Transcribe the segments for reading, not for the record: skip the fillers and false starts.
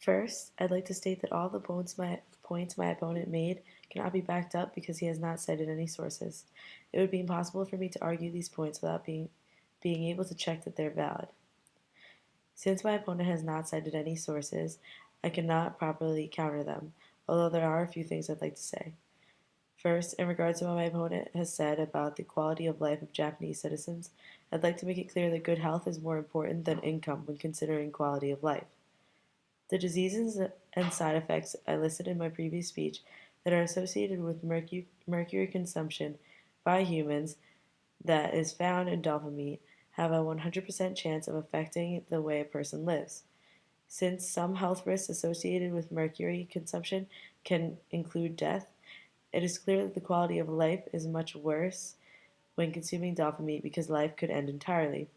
First, I'd like to state that all the points my opponent made cannot be backed up because he has not cited any sources. It would be impossible for me to argue these points without being able to check that they're valid. Since my opponent has not cited any sources, I cannot properly counter them, although there are a few things I'd like to say. First, in regards to what my opponent has said about the quality of life of Japanese citizens, I'd like to make it clear that good health is more important than income when considering quality of life. The diseases and side effects I listed in my previous speech that are associated with mercury consumption by humans that is found in dolphin meat have a 100% chance of affecting the way a person lives. Since some health risks associated with mercury consumption can include death, it is clear that the quality of life is much worse when consuming dolphin meat because life could end entirely.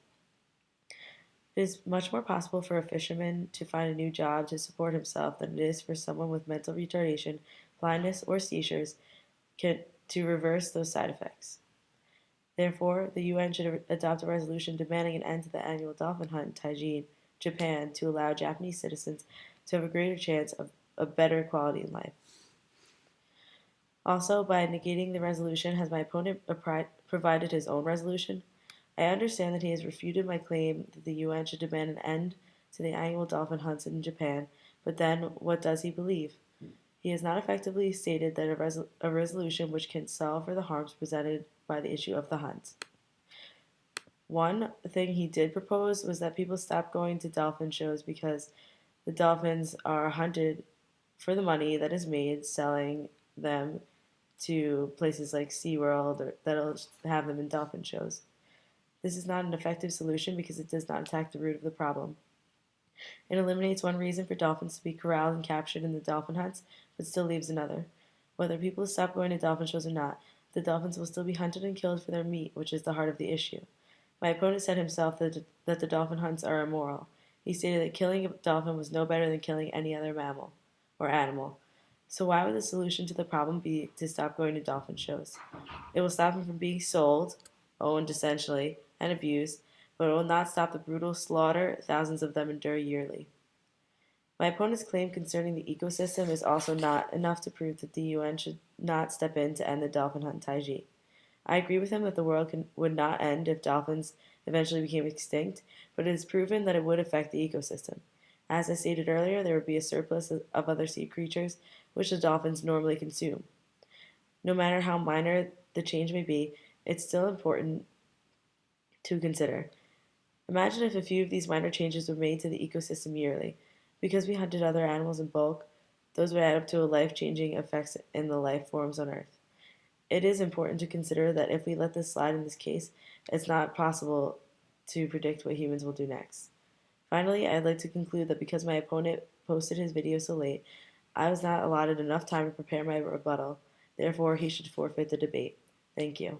It is much more possible for a fisherman to find a new job to support himself than it is for someone with mental retardation, blindness, or seizures to reverse those side effects. Therefore, the UN should adopt a resolution demanding an end to the annual dolphin hunt in Taiji, Japan, to allow Japanese citizens to have a greater chance of a better quality in life. Also, by negating the resolution, has my opponent provided his own resolution? I understand that he has refuted my claim that the UN should demand an end to the annual dolphin hunts in Japan, but then what does he believe? He has not effectively stated that a resolution which can solve for the harms presented by the issue of the hunts. One thing he did propose was that people stop going to dolphin shows because the dolphins are hunted for the money that is made selling them to places like SeaWorld or that'll have them in dolphin shows. This is not an effective solution because it does not attack the root of the problem. It eliminates one reason for dolphins to be corralled and captured in the dolphin hunts, but still leaves another. Whether people stop going to dolphin shows or not, the dolphins will still be hunted and killed for their meat, which is the heart of the issue. My opponent said himself that the dolphin hunts are immoral. He stated that killing a dolphin was no better than killing any other mammal or animal. So why would the solution to the problem be to stop going to dolphin shows? It will stop them from being sold, owned essentially, and abused, but it will not stop the brutal slaughter thousands of them endure yearly. My opponent's claim concerning the ecosystem is also not enough to prove that the UN should not step in to end the dolphin hunt in Taiji. I agree with him that the world would not end if dolphins eventually became extinct, but it is proven that it would affect the ecosystem. As I stated earlier, there would be a surplus of other sea creatures which the dolphins normally consume. No matter how minor the change may be, it's still important to consider. Imagine if a few of these minor changes were made to the ecosystem yearly. Because we hunted other animals in bulk, those would add up to a life-changing effects in the life forms on Earth. It is important to consider that if we let this slide in this case, it's not possible to predict what humans will do next. Finally, I'd like to conclude that because my opponent posted his video so late, I was not allotted enough time to prepare my rebuttal. Therefore, he should forfeit the debate. Thank you.